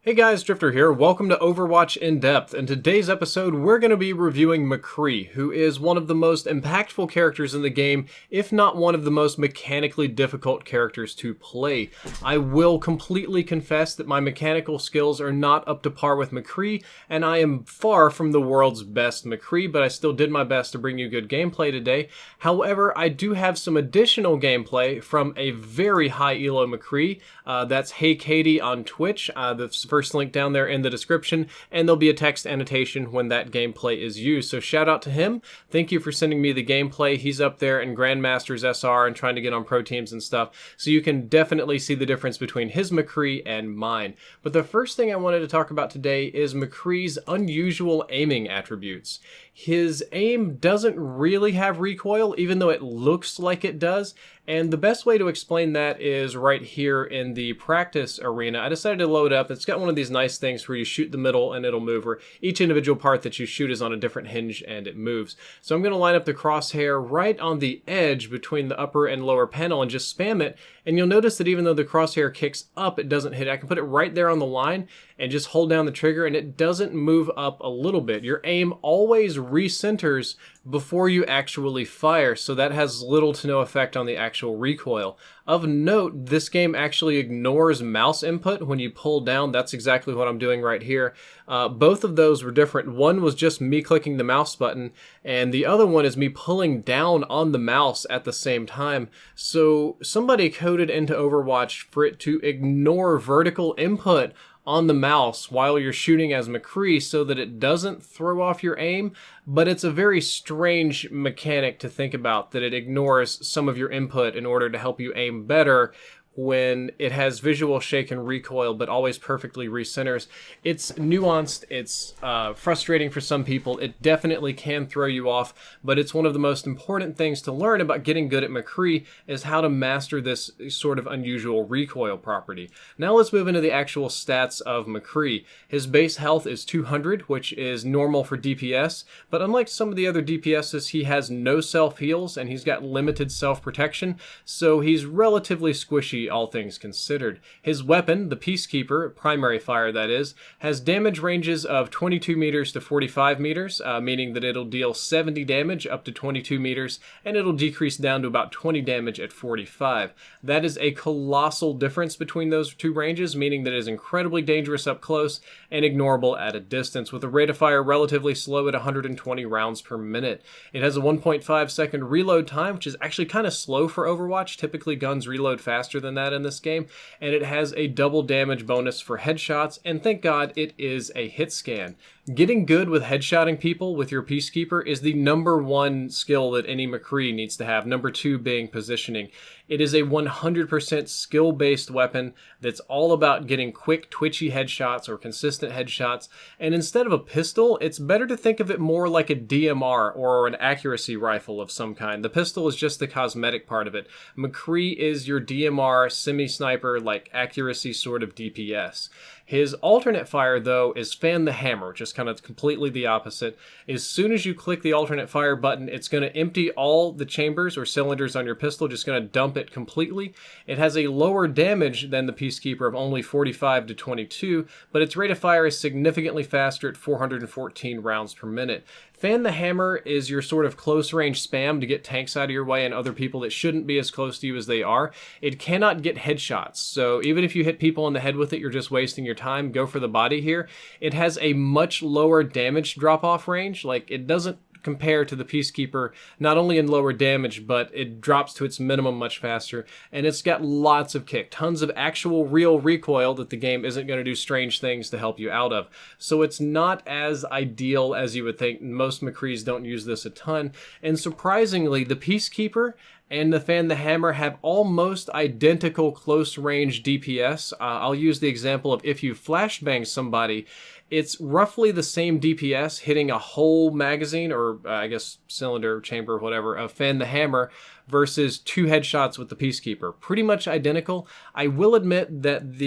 Hey guys, Drifter here. Welcome to Overwatch In Depth. In today's episode, we're going to be reviewing McCree, who is one of the most impactful characters in the game, if not one of the most mechanically difficult characters to play. I will completely confess that my mechanical skills are not up to par with McCree, and I am far from the world's best McCree, but I still did my best to bring you good gameplay today. However, I do have some additional gameplay from a very high elo McCree. That's Hey Katie on Twitch. The first link down there in the description, and there'll be a text annotation when that gameplay is used. So shout out to him. Thank you for sending me the gameplay. He's up there in Grandmasters SR and trying to get on pro teams and stuff. So you can definitely see the difference between his McCree and mine. But the first thing I wanted to talk about today is McCree's unusual aiming attributes. His aim doesn't really have recoil, even though it looks like it does. And the best way to explain that is right here in the practice arena. I decided to load up. It's got one of these nice things where you shoot the middle and it'll move, or each individual part that you shoot is on a different hinge and it moves. So I'm going to line up the crosshair right on the edge between the upper and lower panel and just spam it. And you'll notice that even though the crosshair kicks up, it doesn't hit. I can put it right there on the line and just hold down the trigger and it doesn't move up a little bit. Your aim always recenters before you actually fire, so that has little to no effect on the actual recoil. Of note, this game actually ignores mouse input when you pull down. That's exactly what I'm doing right here. Both of those were different. One was just me clicking the mouse button, and the other one is me pulling down on the mouse at the same time. So somebody coded into Overwatch for it to ignore vertical input on the mouse while you're shooting as McCree so that it doesn't throw off your aim, but it's a very strange mechanic to think about, that it ignores some of your input in order to help you aim better when it has visual shake and recoil, but always perfectly recenters. It's nuanced, it's frustrating for some people, it definitely can throw you off, but it's one of the most important things to learn about getting good at McCree is how to master this sort of unusual recoil property. Now let's move into the actual stats of McCree. His base health is 200, which is normal for DPS, but unlike some of the other DPSs, he has no self-heals and he's got limited self-protection, so he's relatively squishy all things considered. His weapon, the Peacekeeper, primary fire that is, has damage ranges of 22 meters to 45 meters, meaning that it'll deal 70 damage up to 22 meters, and it'll decrease down to about 20 damage at 45. That is a colossal difference between those two ranges, meaning that it is incredibly dangerous up close and ignorable at a distance, with a rate of fire relatively slow at 120 rounds per minute. It has a 1.5 second reload time, which is actually kind of slow for Overwatch. Typically guns reload faster than that in this game, and it has a double damage bonus for headshots, and thank God it is a hit scan. Getting good with headshotting people with your Peacekeeper is the #1 skill that any McCree needs to have, #2 being positioning. It is a 100% skill-based weapon that's all about getting quick, twitchy headshots or consistent headshots, and instead of a pistol, it's better to think of it more like a DMR or an accuracy rifle of some kind. The pistol is just the cosmetic part of it. McCree is your DMR, semi-sniper, like accuracy sort of DPS. His alternate fire, though, is Fan the Hammer, just kind of completely the opposite. As soon as you click the alternate fire button, it's going to empty all the chambers or cylinders on your pistol, just going to dump it completely. It has a lower damage than the Peacekeeper of only 45 to 22, but its rate of fire is significantly faster at 414 rounds per minute. Fan the Hammer is your sort of close-range spam to get tanks out of your way and other people that shouldn't be as close to you as they are. It cannot get headshots, so even if you hit people in the head with it, you're just wasting your time. Go for the body here. It has a much lower damage drop-off range. Like, it doesn't compare to the Peacekeeper, not only in lower damage, but it drops to its minimum much faster, and it's got lots of kick, tons of actual real recoil that the game isn't going to do strange things to help you out of. So it's not as ideal as you would think. Most McCrees don't use this a ton, and surprisingly, the Peacekeeper and the Fan the Hammer have almost identical close-range DPS. I'll use the example of if you flashbang somebody, it's roughly the same DPS hitting a whole magazine, or I guess cylinder, chamber, whatever, of Fan the Hammer versus 2 headshots with the Peacekeeper. Pretty much identical. I will admit that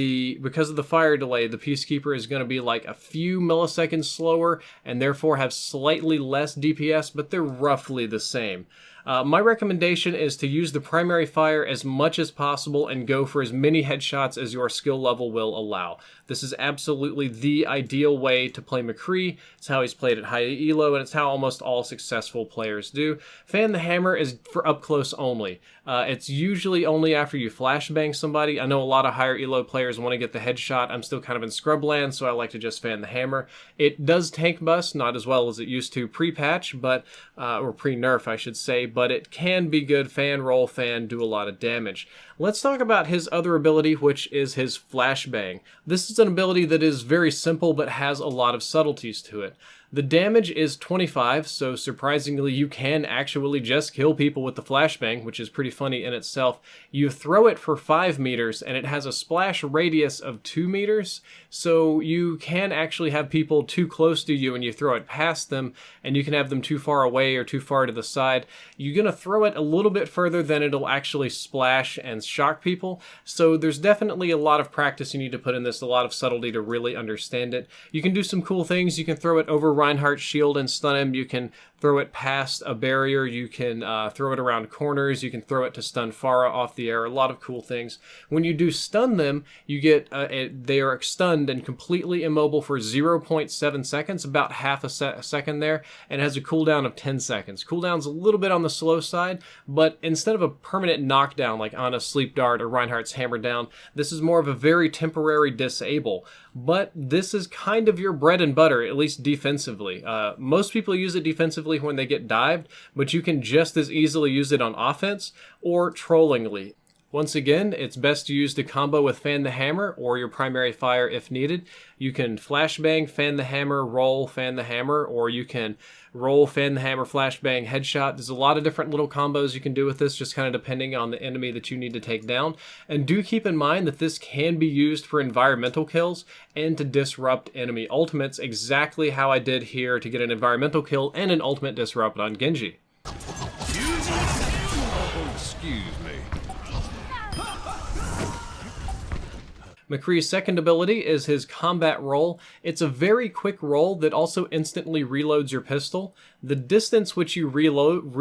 because of the fire delay, the Peacekeeper is going to be like a few milliseconds slower and therefore have slightly less DPS, but they're roughly the same. My recommendation is to use the primary fire as much as possible and go for as many headshots as your skill level will allow. This is absolutely the ideal way to play McCree. It's how he's played at high elo, and it's how almost all successful players do. Fan the hammer is for up close only. It's usually only after you flashbang somebody. I know a lot of higher elo players want to get the headshot. I'm still kind of in scrubland, so I like to just fan the hammer. It does tank bust, not as well as it used to pre-patch, but or pre-nerf, I should say, but it can be good. Fan, roll, fan, do a lot of damage. Let's talk about his other ability, which is his Flashbang. This is an ability that is very simple, but has a lot of subtleties to it. The damage is 25, so surprisingly you can actually just kill people with the Flashbang, which is pretty funny in itself. You throw it for 5 meters, and it has a splash radius of 2 meters, so you can actually have people too close to you and you throw it past them, and you can have them too far away or too far to the side. You're going to throw it a little bit further than it'll actually splash and shock people, so there's definitely a lot of practice you need to put in this, a lot of subtlety to really understand it. You can do some cool things. You can throw it over Reinhardt's shield and stun him. You can throw it past a barrier. You can throw it around corners. You can throw it to stun Pharah off the air. A lot of cool things. When you do stun them, you get they are stunned and completely immobile for 0.7 seconds, about half a second there, and it has a cooldown of 10 seconds. Cooldown's a little bit on the slow side, but instead of a permanent knockdown like on a sleep dart or Reinhardt's hammer down, this is more of a very temporary disable. But this is kind of your bread and butter, at least defensively. Most people use it defensively when they get dived, but you can just as easily use it on offense or trollingly. Once again, it's best to use the combo with Fan the Hammer or your primary fire if needed. You can flashbang, fan the hammer, roll, fan the hammer, or you can roll, fan the hammer, flashbang, headshot. There's a lot of different little combos you can do with this, just kind of depending on the enemy that you need to take down. And do keep in mind that this can be used for environmental kills and to disrupt enemy ultimates, exactly how I did here to get an environmental kill and an ultimate disrupt on Genji. Excuse me. McCree's second ability is his combat roll. It's a very quick roll that also instantly reloads your pistol. The distance which you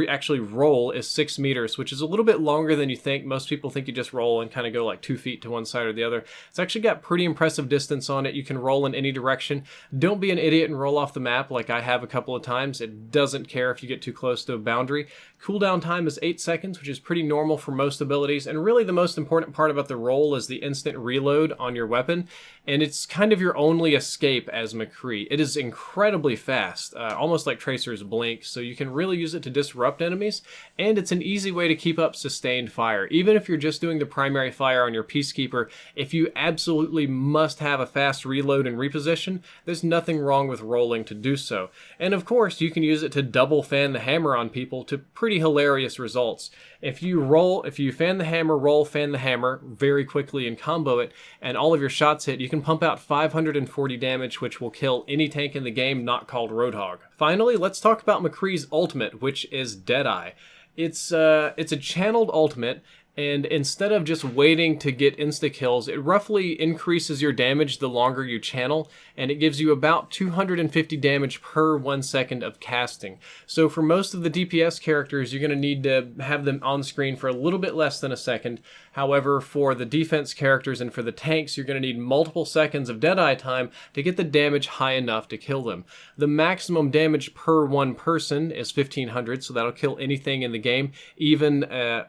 actually roll is 6 meters, which is a little bit longer than you think. Most people think you just roll and kind of go like 2 feet to one side or the other. It's actually got pretty impressive distance on it. You can roll in any direction. Don't be an idiot and roll off the map like I have a couple of times. It doesn't care if you get too close to a boundary. Cooldown time is 8 seconds, which is pretty normal for most abilities. And really the most important part about the roll is the instant reload on your weapon. And it's kind of your only escape as McCree. It is incredibly fast, almost like Tracer's blink, so you can really use it to disrupt enemies, and it's an easy way to keep up sustained fire. Even if you're just doing the primary fire on your Peacekeeper, if you absolutely must have a fast reload and reposition, there's nothing wrong with rolling to do so. And of course, you can use it to double fan the hammer on people to pretty hilarious results. If you fan the hammer, roll, fan the hammer very quickly and combo it, and all of your shots hit, you can pump out 540 damage, which will kill any tank in the game not called Roadhog. Finally, let's talk about McCree's ultimate, which is Deadeye. It's a channeled ultimate, and instead of just waiting to get insta-kills, it roughly increases your damage the longer you channel, and it gives you about 250 damage per 1 second of casting. So for most of the DPS characters, you're going to need to have them on screen for a little bit less than a second. However, for the defense characters and for the tanks, you're going to need multiple seconds of Deadeye time to get the damage high enough to kill them. The maximum damage per one person is 1500, so that'll kill anything in the game, even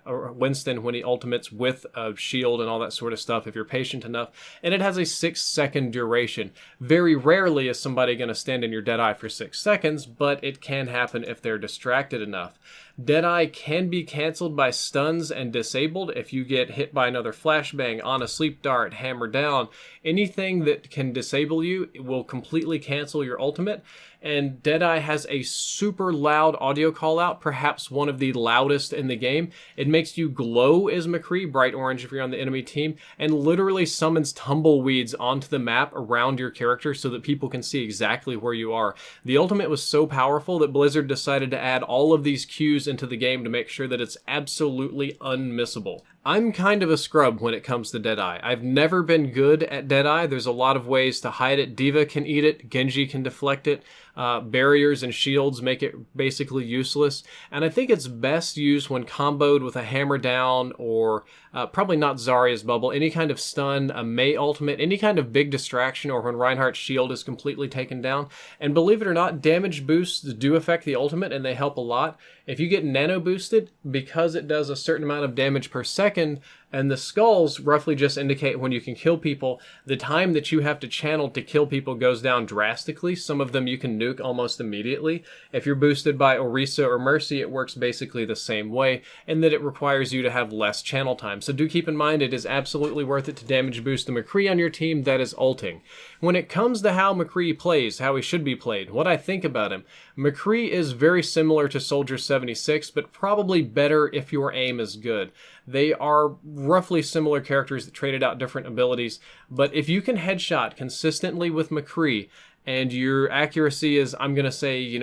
Winston when he ultimates with a shield and all that sort of stuff if you're patient enough. And it has a 6-second duration. Very rarely is somebody going to stand in your Deadeye for 6 seconds, but it can happen if they're distracted enough. Deadeye can be cancelled by stuns and disabled if you get hit by another flashbang, on a sleep dart, hammer down. Anything that can disable you will completely cancel your ultimate. And Deadeye has a super loud audio call out, perhaps one of the loudest in the game. It makes you glow as McCree, bright orange if you're on the enemy team, and literally summons tumbleweeds onto the map around your character so that people can see exactly where you are. The ultimate was so powerful that Blizzard decided to add all of these cues into the game to make sure that it's absolutely unmissable. I'm kind of a scrub when it comes to Deadeye. I've never been good at Deadeye. There's a lot of ways to hide it. D.Va can eat it. Genji can deflect it. Barriers and shields make it basically useless. And I think it's best used when comboed with a hammer down or probably not Zarya's bubble, any kind of stun, a Mei ultimate, any kind of big distraction, or when Reinhardt's shield is completely taken down. And believe it or not, damage boosts do affect the ultimate and they help a lot. If you get nano boosted, because it does a certain amount of damage per second, and the skulls roughly just indicate when you can kill people, the time that you have to channel to kill people goes down drastically. Some of them you can nuke almost immediately. If you're boosted by Orisa or Mercy, it works basically the same way, and that it requires you to have less channel time. So do keep in mind it is absolutely worth it to damage boost the McCree on your team that is ulting. When it comes to how McCree plays, how he should be played, what I think about him, McCree is very similar to Soldier 76, but probably better if your aim is good. They are roughly similar characters that traded out different abilities, but if you can headshot consistently with McCree and your accuracy is, I'm going to say,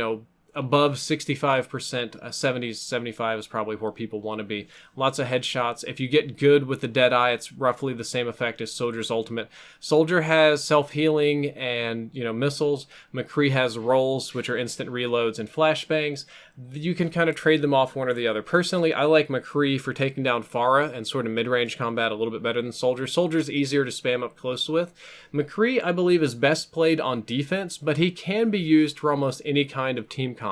above 65%, 70, 75 is probably where people want to be. Lots of headshots. If you get good with the Deadeye, it's roughly the same effect as Soldier's ultimate. Soldier has self-healing and, missiles. McCree has rolls, which are instant reloads and flashbangs. You can kind of trade them off one or the other. Personally, I like McCree for taking down Pharah and sort of mid-range combat a little bit better than Soldier. Soldier's easier to spam up close with. McCree, I believe, is best played on defense, but he can be used for almost any kind of team comp.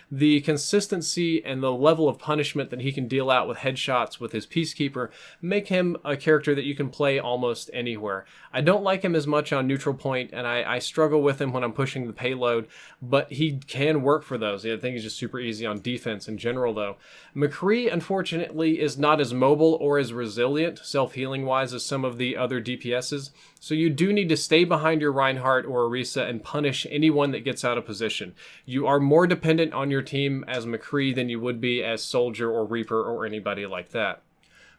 The consistency and the level of punishment that he can deal out with headshots with his Peacekeeper make him a character that you can play almost anywhere. I don't like him as much on neutral point, and I struggle with him when I'm pushing the payload, but he can work for those. I think he's just super easy on defense in general, though. McCree, unfortunately, is not as mobile or as resilient, self-healing wise, as some of the other DPSs, so you do need to stay behind your Reinhardt or Orisa and punish anyone that gets out of position. You are more dependent on your team as McCree than you would be as Soldier or Reaper or anybody like that.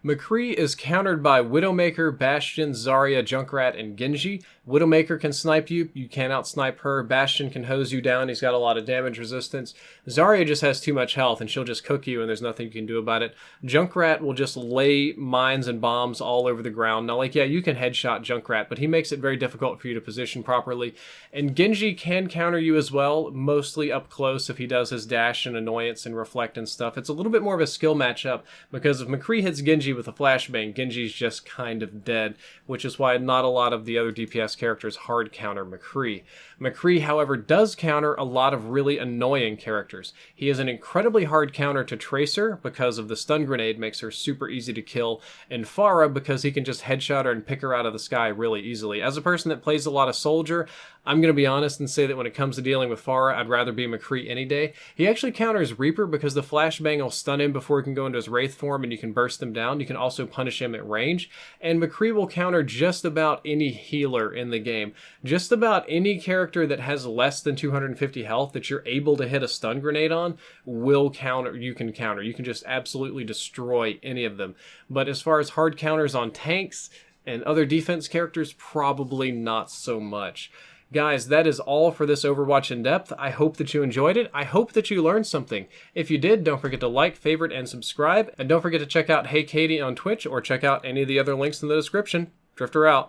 McCree is countered by Widowmaker, Bastion, Zarya, Junkrat, and Genji. Widowmaker can snipe you. You can't out-snipe her. Bastion can hose you down. He's got a lot of damage resistance. Zarya just has too much health, and she'll just cook you, and there's nothing you can do about it. Junkrat will just lay mines and bombs all over the ground. Now, you can headshot Junkrat, but he makes it very difficult for you to position properly. And Genji can counter you as well, mostly up close if he does his dash and annoyance and reflect and stuff. It's a little bit more of a skill matchup, because if McCree hits Genji with a flashbang, Genji's just kind of dead, which is why not a lot of the other DPS characters hard counter McCree. McCree, however, does counter a lot of really annoying characters. He is an incredibly hard counter to Tracer because of the stun grenade makes her super easy to kill, and Pharah because he can just headshot her and pick her out of the sky really easily. As a person that plays a lot of Soldier, I'm going to be honest and say that when it comes to dealing with Pharah, I'd rather be McCree any day. He actually counters Reaper because the flashbang will stun him before he can go into his Wraith form and you can burst him down. You can also punish him at range. And McCree will counter just about any healer in the game. Just about any character that has less than 250 health that you're able to hit a stun grenade on will counter. You can counter. You can just absolutely destroy any of them. But as far as hard counters on tanks and other defense characters, probably not so much. Guys, that is all for this Overwatch In Depth. I hope that you enjoyed it. I hope that you learned something. If you did, don't forget to like, favorite, and subscribe. And don't forget to check out Hey Katie on Twitch or check out any of the other links in the description. Drifter out.